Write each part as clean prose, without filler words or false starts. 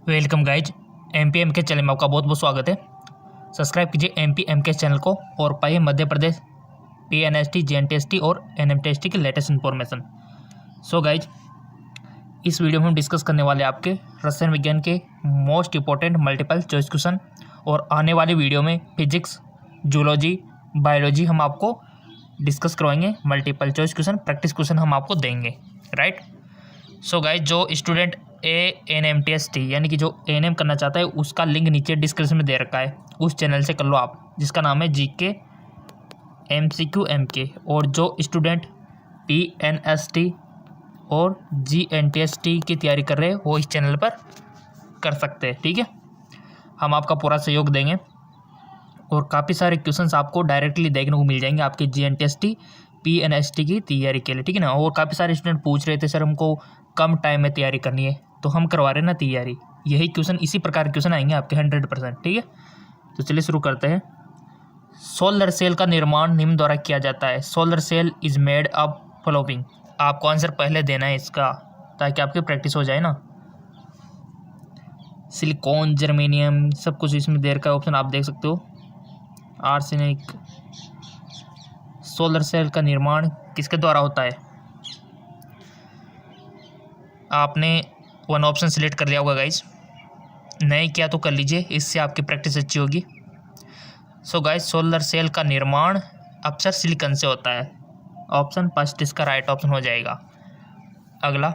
Welcome guys, M के channel में आपका बहुत बहुत स्वागत है। सब्सक्राइब कीजिए एम के चैनल को और पाइए मध्य प्रदेश PNST, GNTST और NMTST की लेटेस्ट इन्फॉर्मेशन। सो गाइज, इस वीडियो में हम डिस्कस करने वाले आपके रसायन विज्ञान के most important multiple choice question, और आने वाली वीडियो में फिजिक्स, जूलॉजी, बायोलॉजी हम आपको डिस्कस करवाएंगे। Multiple choice question, practice question हम आपको देंगे, राइट। सो गाइज, जो स्टूडेंट ANMTST यानी कि जो ANM करना चाहता है उसका लिंक नीचे डिस्क्रिप्शन में दे रखा है, उस चैनल से कर लो आप, जिसका नाम है GK MCQ MK। और जो स्टूडेंट PNST और GNTST की तैयारी कर रहे हैं वो इस चैनल पर कर सकते हैं, ठीक है। हम आपका पूरा सहयोग देंगे और काफ़ी सारे क्वेश्चंस आपको डायरेक्टली देखने को मिल जाएंगे आपके GNTST PNST की तैयारी के लिए, ठीक है ना। और काफ़ी सारे स्टूडेंट पूछ रहे थे सर हमको कम टाइम में तैयारी करनी है, तो हम करवा रहे हैं ना तैयारी। यही क्वेश्चन, इसी प्रकार के क्वेश्चन आएंगे आपके 100%, ठीक है। तो चलिए शुरू करते हैं। सोलर सेल का निर्माण निम्न द्वारा किया जाता है। Solar cell is made of following. आपको आंसर पहले देना है इसका, ताकि आपकी प्रैक्टिस हो जाए ना। सिलिकॉन, जर्मेनियम, सब कुछ इसमें देर का ऑप्शन आप देख सकते हो। आर्सेनिक। सोलर सेल का निर्माण किसके द्वारा होता है? आपने वन ऑप्शन सिलेक्ट कर लिया होगा गाइज, नहीं किया तो कर लीजिए, इससे आपकी प्रैक्टिस अच्छी होगी। सो गाइज, सोलर सेल का निर्माण अक्सर सिलिकॉन से होता है। ऑप्शन फर्स्ट इसका राइट ऑप्शन हो जाएगा। अगला,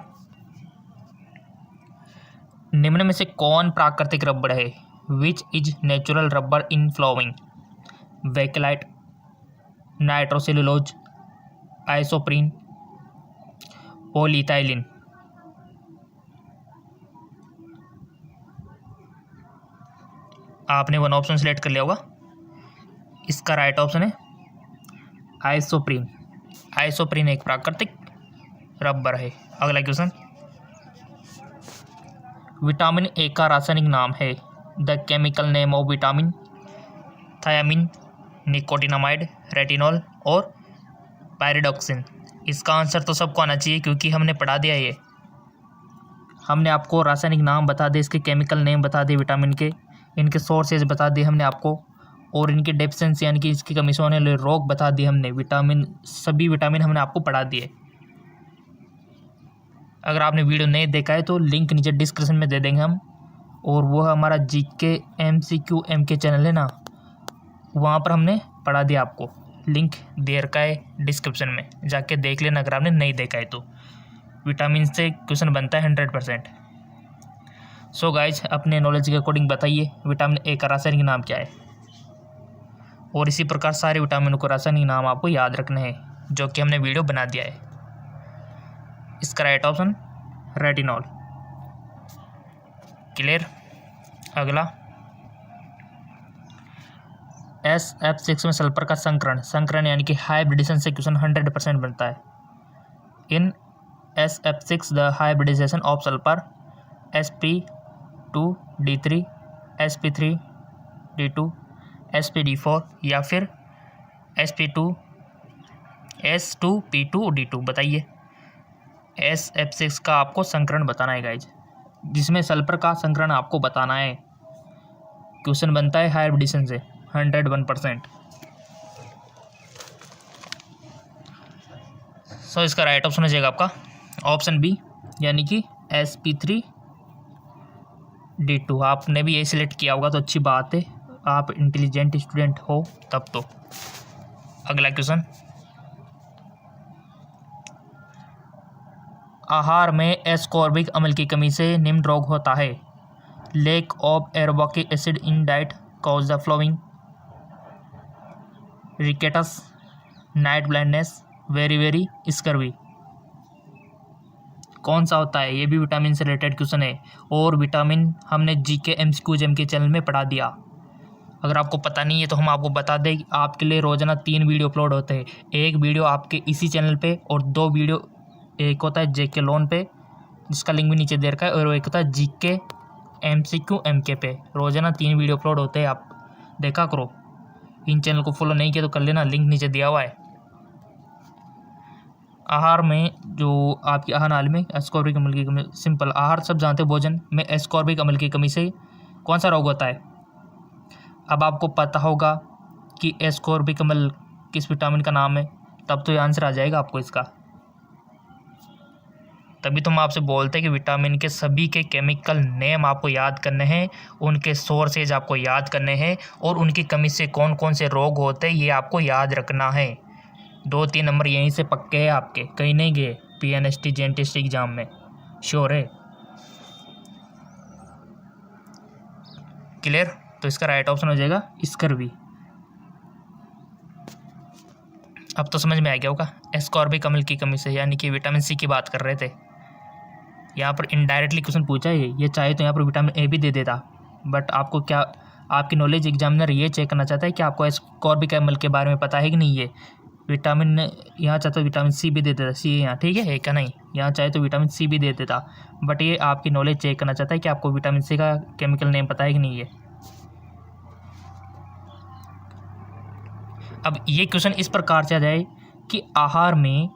निम्न में से कौन प्राकृतिक रबड़ है? विच is natural rubber in following? Bakelite, nitrocellulose, isoprene, polyethylene. आपने वन ऑप्शन सेलेक्ट कर लिया होगा, इसका राइट ऑप्शन है आइसोप्रीन। आइसोप्रीन एक प्राकृतिक रबर है। अगला क्वेश्चन, विटामिन ए का रासायनिक नाम है। The chemical name of vitamin: thiamine, nicotinamide, retinol और पायरिडॉक्सिन। इसका आंसर तो सबको आना चाहिए क्योंकि हमने पढ़ा दिया ये। हमने आपको रासायनिक नाम बता दिए, इसके केमिकल नेम बता दिए विटामिन के, इनके सोर्सेज बता दिए हमने आपको, और इनकी डेफिशिएंसी यानी कि इसकी कमी से होने वाले रोग बता दिए हमने। विटामिन, सभी विटामिन हमने आपको पढ़ा दिए। अगर आपने वीडियो नहीं देखा है तो लिंक नीचे डिस्क्रिप्शन में दे देंगे हम, और वो हमारा GK MCQ MK चैनल है ना, वहाँ पर हमने पढ़ा दिया आपको। लिंक दे रखा है डिस्क्रिप्शन में, जाके देख लेना अगर आपने नहीं देखा है तो। विटामिन से क्वेश्चन बनता है 100%। सो गाइज, अपने नॉलेज के अकॉर्डिंग बताइए विटामिन ए का रासायनिक नाम क्या है, और इसी प्रकार सारे विटामिनों को रासायनिक नाम आपको याद रखने हैं, जो कि हमने वीडियो बना दिया है। इसका राइट ऑप्शन रेटिनॉल। क्लियर। अगला, SF6 में सल्फर का संकरण यानी कि हाइब्रिडेशन से क्वेश्चन 100% बनता है। In SF6 the hybridization of sulphur sp2d3, sp3d2, sp4 या फिर s2p2d2। बताइए। SF6 का आपको संकरण बताना है गाइज, जिसमें सल्फर का संकरण आपको बताना है। क्वेश्चन बनता है हाइब्रिडेशन से 101%। सो इसका राइट ऑप्शन हो जाएगा आपका ऑप्शन बी, यानी कि sp3d2। आपने भी यही सिलेक्ट किया होगा तो अच्छी बात है, आप इंटेलिजेंट स्टूडेंट हो तब तो। अगला क्वेश्चन, आहार में एस्कॉर्बिक अम्ल की कमी से निम्न रोग होता है। Lack of aerobic acid in diet cause the following: rickets, night blindness, very scurvy. कौन सा होता है? ये भी विटामिन से रिलेटेड क्वेश्चन है, और विटामिन हमने GK MCQ MK चैनल में पढ़ा दिया। अगर आपको पता नहीं है तो हम आपको बता दें, आपके लिए रोजाना 3 वीडियो अपलोड होते हैं। एक वीडियो आपके इसी चैनल पे, और 2 वीडियो, एक होता है JK लोन पे जिसका लिंक भी नीचे दे रखा है, और एक होता है GK MCQ MK पे। रोजाना 3 वीडियो अपलोड होते हैं, आप देखा करो। इन चैनल को फॉलो नहीं किया तो कर लेना, लिंक नीचे दिया हुआ है। आहार में जो आपकी आहार नाली में एस्कॉर्बिक अम्ल की कमी, सिंपल आहार सब जानते हैं, भोजन में एस्कॉर्बिक अम्ल की कमी से कौन सा रोग होता है। अब आपको पता होगा कि एस्कॉर्बिक अम्ल किस विटामिन का नाम है, तब तो ये आंसर आ जाएगा आपको इसका। तभी तो हम आपसे बोलते हैं कि विटामिन के सभी के केमिकल नेम आपको याद करने हैं, उनके सोर्सेज आपको याद करने हैं, और उनकी कमी से कौन कौन से रोग होते हैं ये आपको याद रखना है। 2-3 नंबर यहीं से पक्के हैं आपके, कहीं नहीं गए PNST JNTST एग्जाम में, श्योर है। क्लियर? तो इसका राइट ऑप्शन हो जाएगा स्कर्वी। अब तो समझ में आ गया होगा, एस्कॉर्बिक अम्ल की कमी से, यानी कि विटामिन सी की बात कर रहे थे। यहाँ पर इनडायरेक्टली क्वेश्चन पूछा है, ये चाहे तो यहाँ पर विटामिन ए भी दे देता, बट आपको क्या, आपकी नॉलेज एग्जामिनर ये चेक करना चाहता है कि आपको एस्कॉर्बिक अम्ल के बारे में पता है कि नहीं। ये विटामिन यहाँ चाहे तो विटामिन सी भी दे देता, सी यहाँ ठीक है क्या नहीं, यहाँ चाहे तो विटामिन सी भी दे देता, बट ये आपकी नॉलेज चेक करना चाहता है कि आपको विटामिन सी का केमिकल नेम पता है कि नहीं है। अब ये क्वेश्चन इस प्रकार से आ जाए कि आहार में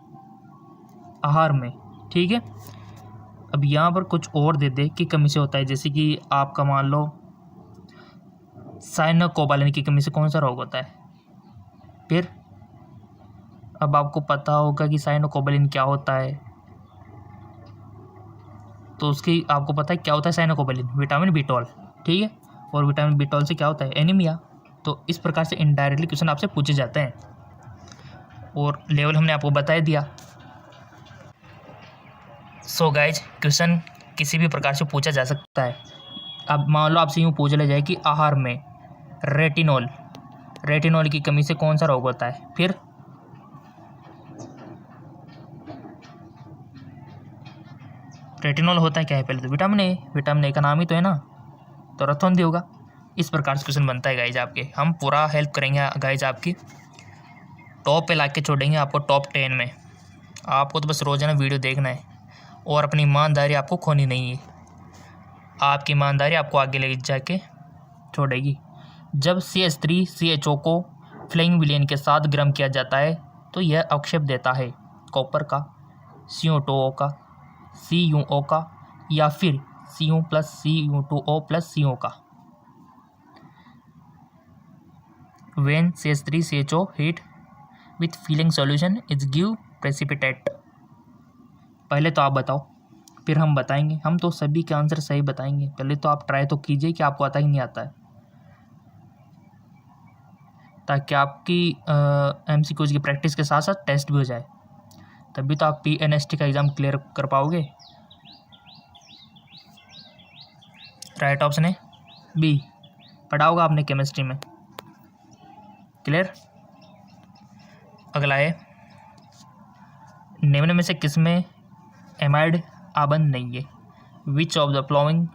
ठीक है। अब यहाँ पर कुछ और दे दे कि कमी से होता है, जैसे कि आपका मान लो साइनोकोबालिन की कमी से कौन सा रोग होता है। फिर अब आपको पता होगा कि साइनोकोबालिन क्या होता है, तो उसकी आपको पता है क्या होता है साइनोकोबालिन, विटामिन B12 ठीक है, और विटामिन B12 से क्या होता है एनीमिया। तो इस प्रकार से इनडायरेक्टली क्वेश्चन आपसे पूछे जाते हैं, और लेवल हमने आपको बता दिया। सो गाइज, क्वेश्चन किसी भी प्रकार से पूछा जा सकता है। अब मान लो आपसे यूँ पूछ लिया जाए कि आहार में रेटिनॉल की कमी से कौन सा रोग होता है। फिर रेटिनॉल होता है क्या है, पहले तो विटामिन ए का नाम ही तो है ना, तो रथोंदी होगा। इस प्रकार से क्वेश्चन बनता है गाइज आपके, हम पूरा हेल्प करेंगे गाइज आपकी, टॉप पे ला के छोड़ेंगे आपको टॉप 10 में। आपको तो बस रोजाना वीडियो देखना है, और अपनी ईमानदारी आपको खोनी नहीं है। आपकी ईमानदारी आपको आगे ले जाके छोड़ेगी। जब CH3CHO को फ्लाइंग विलेन के साथ गर्म किया जाता है तो यह अवक्षेप देता है कॉपर का, CO2O का, CuO का, या फिर Cu + Cu2O + CO का। When CH3CHO heat with filling solution is give precipitate। पहले तो आप बताओ, फिर हम बताएंगे। हम तो सभी के आंसर सही बताएंगे, पहले तो आप ट्राई तो कीजिए कि आपको आता ही नहीं आता है, ताकि आपकी MCQs की प्रैक्टिस के साथ साथ टेस्ट भी हो जाए, तभी तो आप PNST का एग्ज़ाम क्लियर कर पाओगे। राइट ऑप्शन है B, पढ़ा होगा आपने केमिस्ट्री में। क्लियर? अगला है, निम्न में से किसमें एमाइड आबंध नहीं है। Which of the following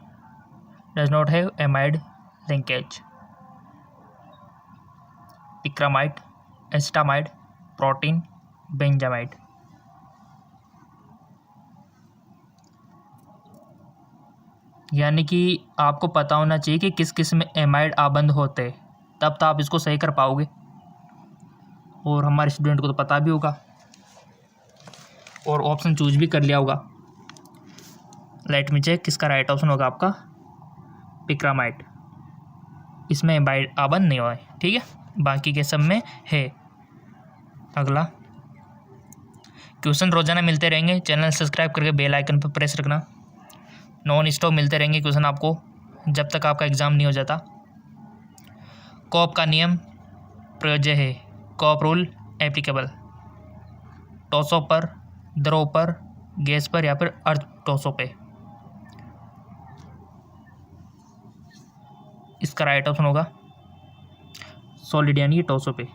does not have amide linkage. Picramide, acetamide, protein, benzamide. यानी कि आपको पता होना चाहिए कि किस किस में एमाइड आबंध होते हैं, तब तो आप इसको सही कर पाओगे, और हमारे स्टूडेंट को तो पता भी होगा और ऑप्शन चूज भी कर लिया होगा। लेट मी चेक, किसका राइट ऑप्शन होगा आपका पिक्रामाइड। इसमें एमाइड आबंध नहीं हुआ है, ठीक है, बाकी के सब में है। अगला क्वेश्चन रोजाना मिलते रहेंगे, चैनल सब्सक्राइब करके बेल आइकन पर प्रेस रखना। नॉन स्टॉप मिलते रहेंगे क्वेश्चन आपको जब तक आपका एग्ज़ाम नहीं हो जाता। कॉप का नियम प्रयोज्य है, कॉप रूल एप्लीकेबल। टॉसो पर, द्रव पर, गैस पर, या फिर अर्ध टॉसो पे। इसका राइट ऑप्शन होगा सॉलिड यानी कि टॉसो पे।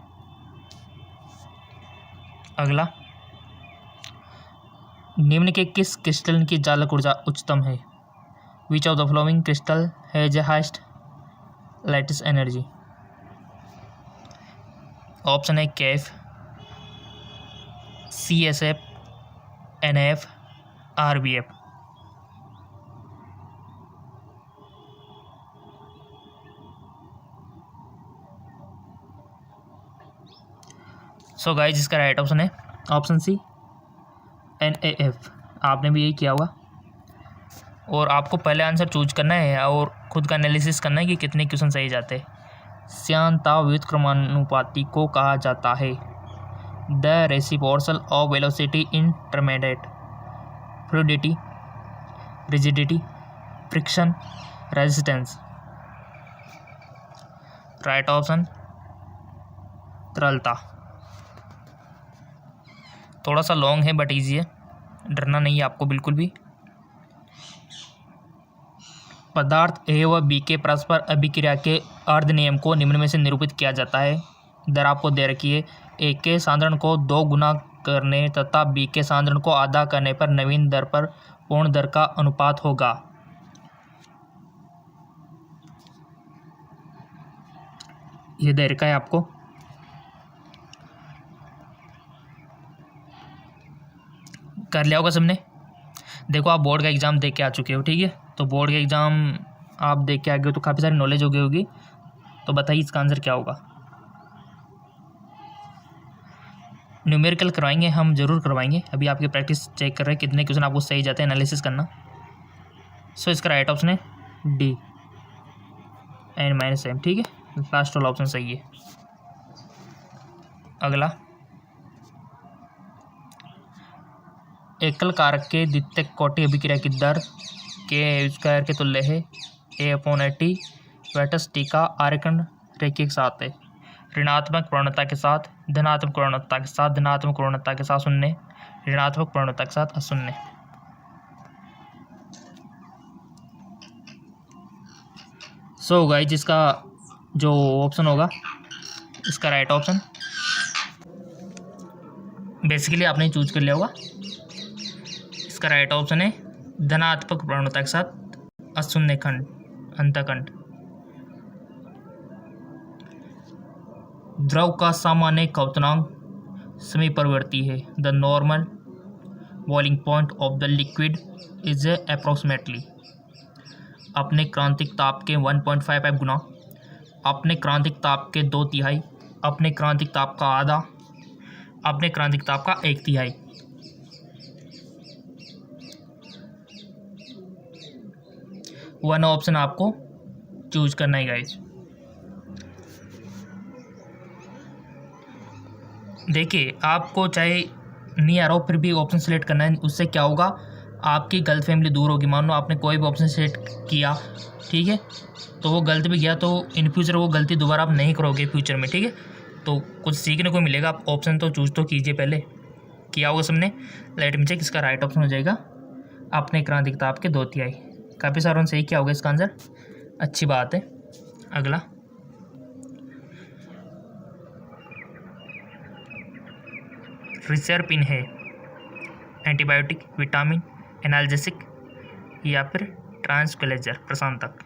अगला, निम्न के किस क्रिस्टल की चालक ऊर्जा उच्चतम है। Which of the following crystal has highest lattice energy. Option है KF, CSF, NF, RBF। सो गाइस, इसका राइट ऑप्शन है ऑप्शन C, NAF। आपने भी यही किया होगा। और आपको पहले आंसर चूज करना है और खुद का एनालिसिस करना है कि कितने क्वेश्चन सही जाते हैं। श्यानता व्युत्क्रमानुपाती को कहा जाता है। The reciprocal of velocity in intermediate fluidity, rigidity, friction, resistance. Right option तरलता। थोड़ा सा लॉन्ग है बट इजी है, डरना नहीं है आपको बिल्कुल भी। पदार्थ ए व बी के परस्पर अभिक्रिया के अर्ध नियम को निम्न में से निरूपित किया जाता है। दर आपको दे रखी है। ए के सांद्रण को 2 गुना करने तथा बी के सांद्रण को आधा करने पर नवीन दर पर पूर्ण दर का अनुपात होगा। ये दे रखा है आपको। कर लिया होगा सबने। देखो आप बोर्ड का एग्ज़ाम दे के आ चुके हो, ठीक है, तो बोर्ड का एग्ज़ाम आप दे के आ गए हो तो काफ़ी सारी नॉलेज हो गई होगी। तो बताइए इसका आंसर क्या होगा। न्यूमेरिकल करवाएंगे, हम ज़रूर करवाएंगे। अभी आपकी प्रैक्टिस चेक कर रहे हैं कितने क्वेश्चन आपको सही जाते हैं, एनालिसिस करना। सो इसका राइट ऑप्शन है डी N-M, ठीक है, लास्ट वाला ऑप्शन सही है। अगला, एकल कारक के द्वितीयक कोटि अभिक्रिया की दर K² के तुल्य है। A/80 वेटस टी का आरेखन रेखीय के साथ है। ऋणात्मक प्रवणता के साथ, धनात्मक प्रवणता के साथ, धनात्मक प्रवणता के साथ शून्य, ऋणात्मक प्रवणता के साथ अशून्य। सो गाइस इसका जो ऑप्शन होगा, इसका राइट ऑप्शन बेसिकली आपने चूज कर लिया होगा। इसका राइट ऑप्शन है धनात्मक प्रवणता के साथ अशून्य खंड, अंतखंड। द्रव का सामान्य क्वथनांक समीपवर्ती है। The normal boiling point of the liquid is approximately. अपने क्रांतिक ताप के 1.55 गुना, अपने क्रांतिक ताप के 2/3, अपने क्रांतिक ताप का आधा, अपने क्रांतिक ताप का 1/3। वन ऑप्शन आपको चूज करना है गाइज। देखिए आपको चाहे नहीं आ रहा हो फिर भी ऑप्शन सेलेक्ट करना है। उससे क्या होगा, आपकी गलत फैमिली दूर होगी। मान लो आपने कोई भी ऑप्शन सेलेक्ट किया, ठीक है, तो वो गलत भी गया तो इन फ्यूचर वो गलती दोबारा आप नहीं करोगे फ्यूचर में, ठीक है। तो कुछ सीखने को मिलेगा। आप ऑप्शन तो चूज तो कीजिए, पहले किया होगा सबने। लेट मी चेक, इसका राइट ऑप्शन हो जाएगा अपने क्रांतिक ताप के 2/3। काफ़ी सारों ने सही किया होगा इसका आंसर, अच्छी बात है। अगला, रिसर्पिन है एंटीबायोटिक, विटामिन, एनाल्जेसिक या फिर ट्रांसक्वेलेजर प्रशांतक।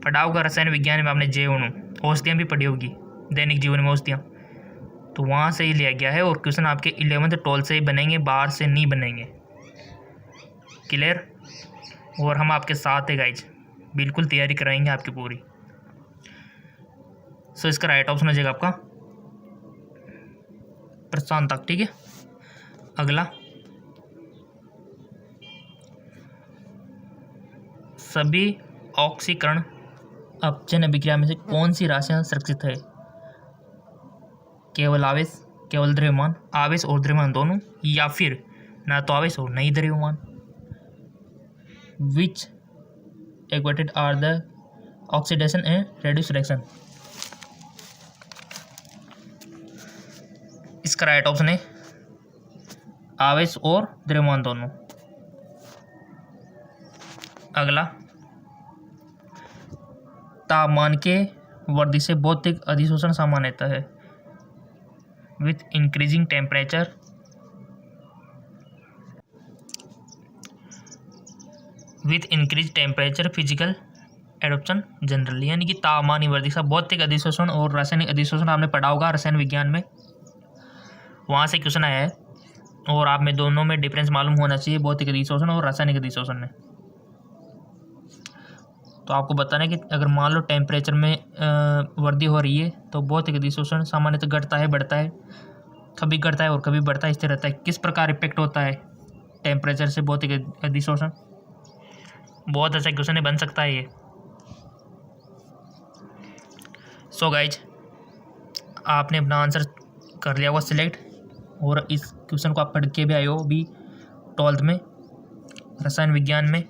पढ़ा होगा रसायन विज्ञान में आपने J1 औषधियाँ भी पढ़ी होगी, दैनिक जीवन में औषधियाँ, तो वहाँ से ही लिया गया है। और क्वेश्चन आपके 11th 12 से ही बनेंगे, बाहर से नहीं बनेंगे। क्लियर। और हम आपके साथ है गाइज, बिल्कुल तैयारी कराएंगे आपकी पूरी। सो इसका राइट ऑप्शन हो जाएगा आपका प्रशांतक, ठीक है। अगला, सभी ऑक्सीकरण अपचयन अभिक्रिया में से कौन सी राशियां सुरक्षित है। केवल आवेश, केवल द्रव्यमान, आवेश और द्रव्यमान दोनों, या फिर ना तो आवेश और नहीं द्रव्यमान। Which equated are the oxidation and reduce reaction. इसका राइट ऑप्शन है आवेश और द्रव्यमान दोनों। अगला, तापमान के वृद्धि से भौतिक अधिशोषण सामान्यतः है। With increasing temperature, with increase temperature physical adoption generally, यानी कि तापमान की वृद्धि से भौतिक अधिशोषण और रासायनिक अधिशोषण आपने पढ़ा होगा रसायन विज्ञान में, वहाँ से क्वेश्चन आया है। और आप में दोनों में डिफरेंस मालूम होना चाहिए, भौतिक अधिशोषण और रासायनिक अधिशोषण में। तो आपको बताना है कि अगर मान लो टेम्परेचर में वृद्धि हो रही है तो भौतिक अधिशोषण सामान्यतः घटता है, बढ़ता है, कभी घटता है और कभी बढ़ता है, स्थिर रहता है। किस प्रकार इफेक्ट होता है टेम्परेचर से भौतिक अधिशोषण? बहुत अच्छा क्वेश्चन बन सकता है ये। सो गाइज, आपने अपना आंसर कर लिया होगा सिलेक्ट, और इस क्वेश्चन को आप पढ़ के भी आए हो भी 12th में रसायन विज्ञान में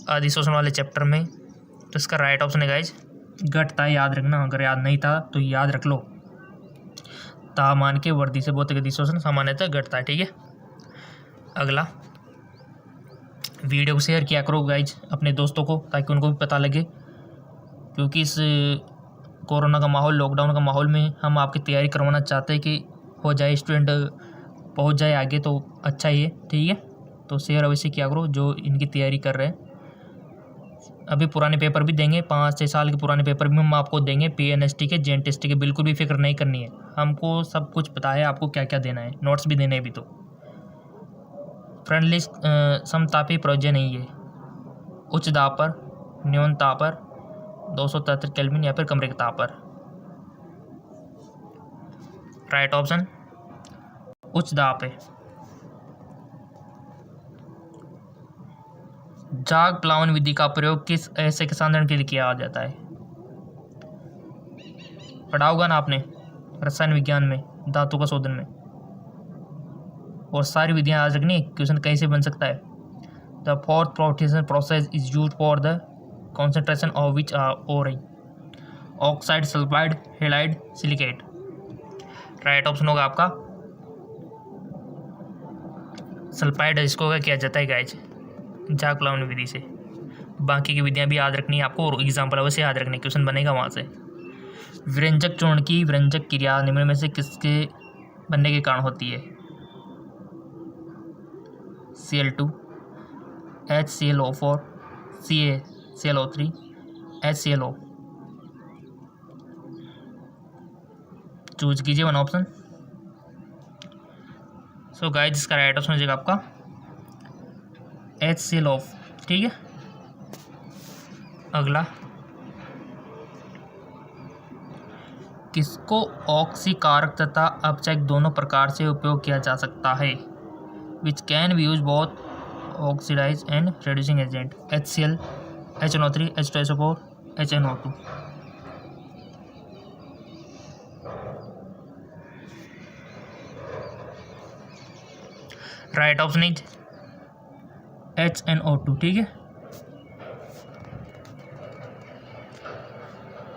अधिशोषण वाले चैप्टर में। तो इसका राइट ऑप्शन है गाइज घटता है, याद रखना। अगर याद नहीं था तो याद रख लो, तापमान के वृद्धि से भौतिक अधिशोषण सामान्यतः घटता है। ठीक है, अगला वीडियो को शेयर किया करो गाइज अपने दोस्तों को, ताकि उनको भी पता लगे, क्योंकि इस कोरोना का माहौल, लॉकडाउन का माहौल में हम आपकी तैयारी करवाना चाहते हैं कि हो जाए, स्टूडेंट पहुंच जाए आगे तो अच्छा ही है। ठीक है, तो शेयर अवश्य किया करो जो इनकी तैयारी कर रहे हैं। अभी पुराने पेपर भी देंगे, 5-6 साल के पुराने पेपर भी हम आपको देंगे, PNST के, JNTST के। बिल्कुल भी फिक्र नहीं करनी है, हमको सब कुछ पता है आपको क्या क्या देना है, नोट्स भी देने हैं। भी तो फ्रेंडली समतापी प्रयोज्य नहीं है, उच्च दाब पर, न्यून ताप पर, 273 केल्विन या फिर कमरे के ताप पर। राइट ऑप्शन उच्च दाब पे। झाग प्लावन विधि का प्रयोग किस ऐसे संसाधन के लिए किया जाता है? पढ़ा होगा ना आपने रसायन विज्ञान में, धातु का शोधन में। और सारी विधियां याद रखनी। क्वेश्चन कैसे बन सकता है? The froth flotation process is use for the concentration of which are oxide, sulphide, halide, silicate. Right option होगा आपका सल्फाइड। इसको क्या किया जाता है गाइज? झाग प्लावन विधि से। बाकी की विधियां भी याद रखनी है आपको, और एग्जाम्पल अवश्य याद रखने, क्वेश्चन बनेगा वहाँ से। व्यंजक चूर्ण की व्यंजक क्रिया निम्न में से किसके बनने के कारण होती है? Cl2, HClO4, CaClO3, HClO। Choose कीजिए वन ऑप्शन। सो गाइस, इसका राइट ऑप्शन हो जाएगा आपका HClO। ठीक है, अगला किसको ऑक्सीकारक तथा अपचयक दोनों प्रकार से उपयोग किया जा सकता है? Which can be use both oxidise and reducing agent? HCl, HNO3, H2SO4, HNO2। Right option is HNO2। ठीक है,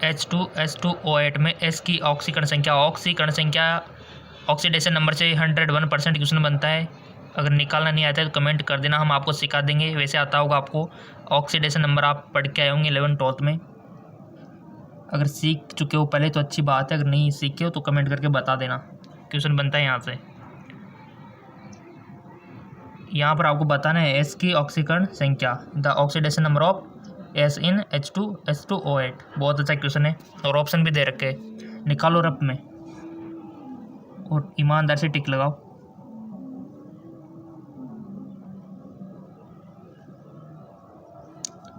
H2S2O8 में S की ऑक्सीकरण संख्या, ऑक्सीडेशन नंबर से 101% क्वेश्चन बनता है। अगर निकालना नहीं आता है तो कमेंट कर देना, हम आपको सिखा देंगे। वैसे आता होगा आपको, ऑक्सीडेशन नंबर आप पढ़ के आए होंगे 11th-12th में। अगर सीख चुके हो पहले तो अच्छी बात है, अगर नहीं सीखे हो तो कमेंट करके बता देना, क्वेश्चन बनता है यहाँ से। यहाँ पर आपको बताना है S की ऑक्सीकरण संख्या, the oxidation number of S in H2S2O8। बहुत अच्छा क्वेश्चन है, और ऑप्शन भी दे रखे हैं। निकालो रफ में और ईमानदार से टिक लगाओ।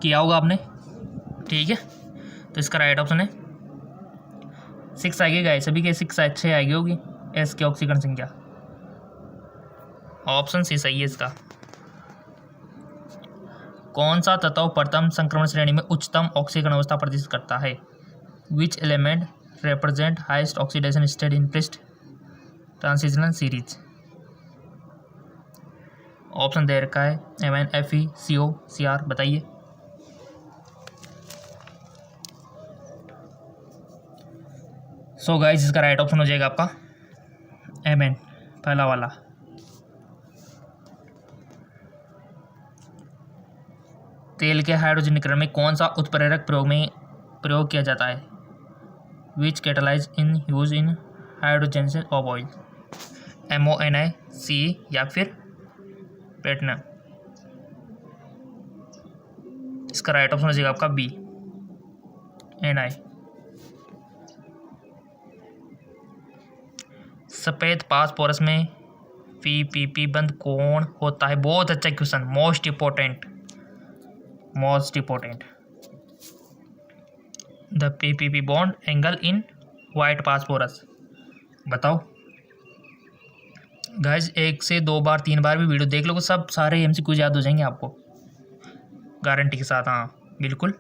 किया होगा आपने? ठीक है, तो इसका राइट ऑप्शन है 6 आएगी गाइस, सभी के 6 आएगी होगी S की ऑक्सीकरण संख्या। ऑप्शन सी सही है इसका। कौन सा तत्व प्रथम संक्रमण श्रेणी में उच्चतम ऑक्सीकरण अवस्था प्रदर्शित करता है? Which element represent highest oxidation state in first transitional series? Option दे रखा है Mn, Fe, CO, Cr। बताइए। सो गाइस, इसका राइट ऑप्शन हो जाएगा आपका Mn, पहला वाला। तेल के हाइड्रोजनीकरण में कौन सा उत्प्रेरक प्रयोग किया जाता है? Which catalyse in use in hydrogenation of oil? MONI, CE या फिर प्लेटिनम? इसका राइट ऑप्शन हो जाएगा आपका B, NI। सफ़ेद फास्फोरस में PPP बंद कौन होता है? बहुत अच्छा question, most important. Most important, the PPP bond angle in white phosphorus. बताओ गाइज, 1 से 2 बार 3 बार भी वीडियो देख लो, सब सारे एमसीक्यूज याद हो जाएंगे आपको गारंटी के साथ। हाँ बिल्कुल,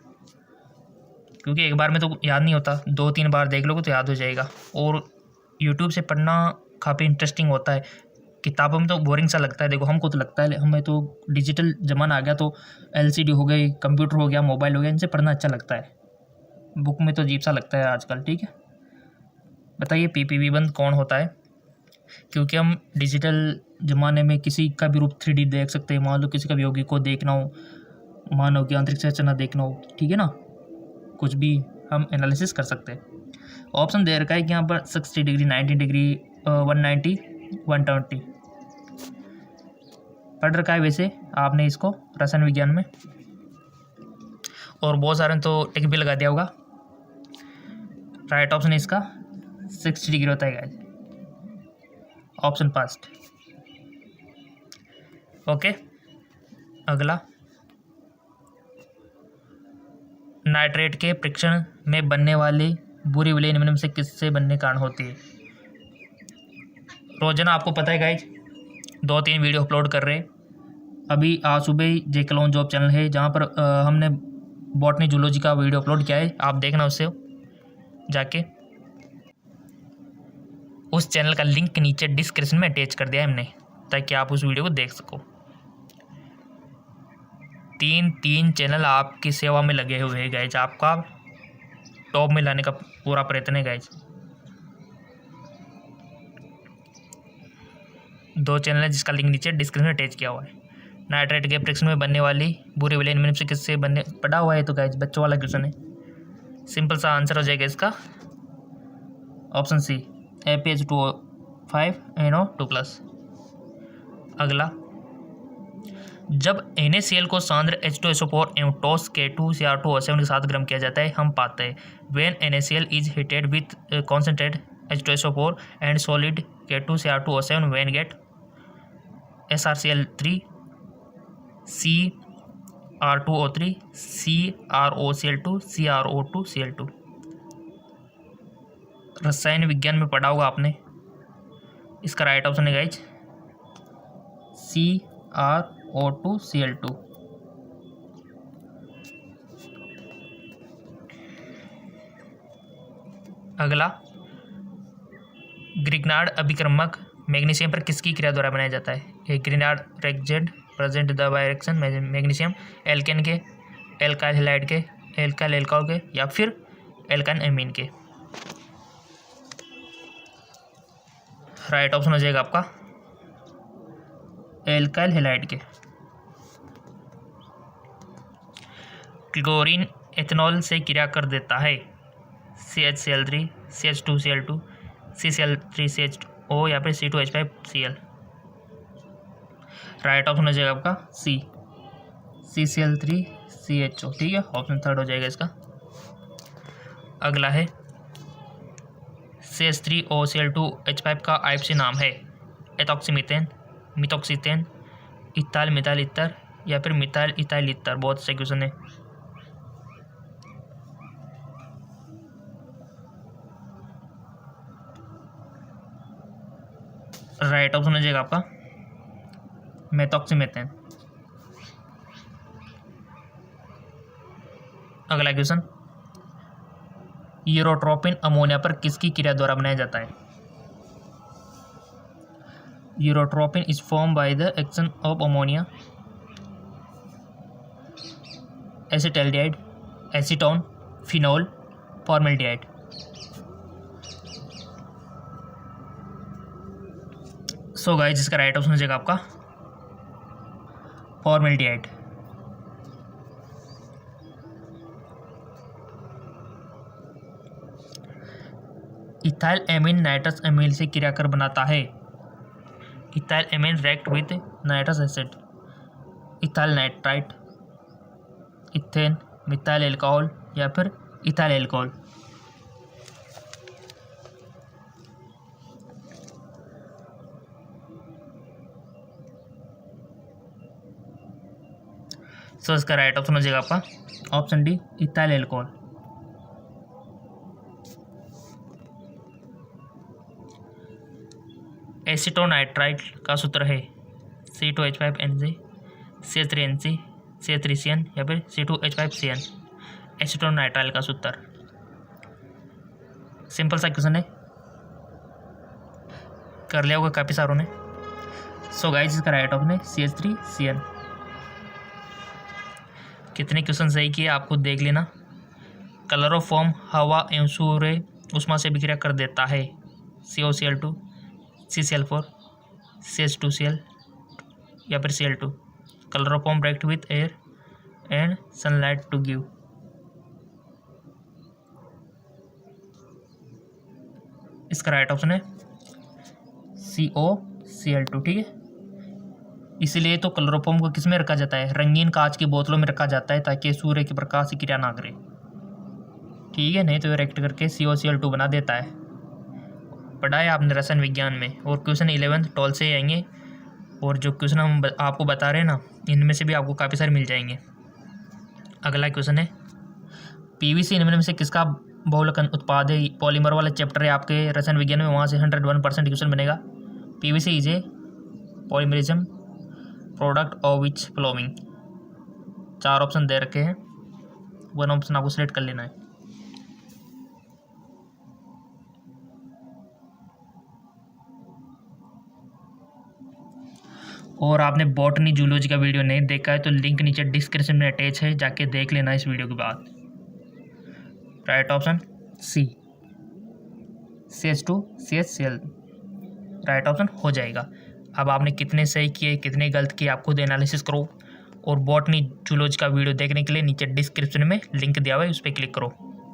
क्योंकि एक बार में तो याद नहीं होता, 2-3 बार देख लोगे तो याद हो जाएगा। और यूट्यूब से पढ़ना काफ़ी इंटरेस्टिंग होता है, किताबों में तो बोरिंग सा लगता है। देखो हमको तो लगता है, हमें तो डिजिटल ज़माना आ गया, तो एलसीडी हो गई, कंप्यूटर हो गया, मोबाइल हो गया, इनसे पढ़ना अच्छा लगता है। बुक में तो अजीब सा लगता है आजकल। ठीक है, बताइए पीपीपी बंद कौन होता है? क्योंकि हम डिजिटल ज़माने में किसी का भी रूप 3D देख सकते हैं। मान लो किसी का भी यौगिक को देखना हो, मानव की आंतरिक संरचना देखना हो, ठीक है ना, कुछ भी हम एनालिसिस कर सकते हैं। ऑप्शन दे रखा है कि यहाँ पर 60 डिग्री, 90 डिग्री, 190, 120 पढ़ रखा है वैसे आपने इसको रसायन विज्ञान में, और बहुत सारे तो टिक भी लगा दिया होगा। राइट ऑप्शन इसका 60 डिग्री होता है गाइस, ऑप्शन फर्स्ट। ओके, अगला, नाइट्रेट के परीक्षण में बनने वाली बुरी विलयन निम्न में से किससे बनने कारण होती है? रोजाना आपको पता है गाइज 2-3 वीडियो अपलोड कर रहे हैं। अभी आज सुबह ही जे क्लोन जॉब चैनल है जहाँ पर हमने बॉटनी जूलॉजी का वीडियो अपलोड किया है, आप देखना उससे जाके। उस चैनल का लिंक नीचे डिस्क्रिप्शन में अटैच कर दिया है हमने, ताकि आप उस वीडियो को देख सको। 3 चैनल आपकी सेवा में लगे हुए हैं गाइज, आपका टॉप में लाने का पूरा प्रयत्न है गाइज। 2 चैनल है जिसका लिंक नीचे डिस्क्रिप्शन में अटैच किया हुआ है। नाइट्रेट के परीक्षण में बनने वाली बुरी विलयन निम्न से किससे बनने, पड़ा हुआ है तो गाइज बच्चों वाला क्वेश्चन है, सिंपल सा आंसर हो जाएगा इसका, ऑप्शन सी, FeH2O5NO2+। अगला, जब NaCl को सांद्र H2SO4 एवं टॉस K2Cr2O7 के साथ गर्म किया जाता है, हम पाते हैं when NaCl is heated with concentrated H2SO4 and solid K2Cr2O7 when get SrCl3 Cr2O3 CrOCl2 CrO2Cl2। रसायन विज्ञान में पढ़ा होगा आपने, इसका राइट ऑप्शन है गाइज CrO2Cl2। अगला, ग्रिग्नार्ड अभिक्रमक मैग्नीशियम पर किसकी क्रिया द्वारा बनाया जाता है? ये Grignard reaction present the direction magnesium alkane के, एल्काइल हैलाइड के, एल्काइल एल्कोहल के, या फिर एल्काइन एमीन के। राइट ऑप्शन हो जाएगा आपका एल्काइल हैलाइड के। क्लोरीन एथेनॉल से क्रिया कर देता है, CHCl3 CH2Cl2 CCl3CHO या फिर C2H5Cl। राइट ऑप्शन हो जाएगा आपका सी, CCl3CHO। ठीक है, ऑप्शन थर्ड हो जाएगा इसका। अगला है, CH3OCl2H5 का आईपीसी नाम है एथॉक्सीमीथेन, मिथॉक्सीथेन, इथाइल मिथाइल ईथर, या फिर मिथाइल इथाइल ईथर। बहुत अच्छा क्वेश्चन है। राइट ऑप्शन हो जाएगा आपका मेथॉक्सीमेथेन। अगला क्वेश्चन, यूरोट्रोपिन अमोनिया पर किसकी क्रिया द्वारा बनाया जाता है? Urotropine is form by the action of ammonia, acetaldehyde, acetone, phenol, formaldehyde. So guys, इसका राइट ऑप्शन हो जाएगा आपका formaldehyde. Ethyl amine nitrous amyl से क्रिया कर बनाता है। Ethyl amine react with nitrous acid, ethyl nitrite, ethane, methyl alcohol, या फिर इथाइल एल्कोहल। सो इसका राइट ऑप्शन हो जाएगा आपका option D, ethyl alcohol. Acetonitrile का सूत्र है C2H5NG, CH3NC, CH3CN या फिर C2H5CN। एसीटोनाइट्राइल का सूत्र, सिंपल सा क्वेश्चन है, कर लिया होगा काफ़ी सारों ने। सो गाइस इसका राइट ऑप्शन है CH3CN। कितने क्वेश्चन सही किए आप खुद देख लेना। क्लोरोफॉर्म हवा एवं सूर्य उष्मा से विक्रिया कर देता है COCl2, CCl4, CH2Cl या फिर Cl2। Chloroform react with air and sunlight to give. इसका राइट ऑप्शन है COCl2। ठीक है, इसीलिए तो क्लोरोफॉर्म को किस में रखा जाता है, रंगीन कांच की बोतलों में रखा जाता है ताकि सूर्य के प्रकाश से क्रिया ना करे। ठीक है, नहीं तो रिएक्ट करके COCl2 बना देता है। पढ़ा है आपने रसायन विज्ञान में, और क्वेश्चन 11 12 से आएंगे, और जो क्वेश्चन हम आपको बता रहे हैं ना, इनमें से भी आपको काफ़ी सारे मिल जाएंगे। अगला क्वेश्चन है PVC इनमें से किसका बहुलक उत्पाद है। पॉलीमर वाला चैप्टर है आपके रसायन विज्ञान में, वहाँ से 101% क्वेश्चन बनेगा। PVC is a polymerism product of which following. 4 option दे रखे हैं, 1 ऑप्शन आपको सिलेक्ट कर लेना है। और आपने बॉटनी जूलॉजी का वीडियो नहीं देखा है तो लिंक नीचे डिस्क्रिप्शन में अटैच है, जाके देख लेना इस वीडियो के बाद। Right option C, CH2CHCl right option हो जाएगा। अब आपने कितने सही किए कितने गलत किए आप खुद एनालिसिस करो, और बॉटनी जूलॉजी का वीडियो देखने के लिए नीचे डिस्क्रिप्शन में लिंक दिया हुआ है, उस पर क्लिक करो।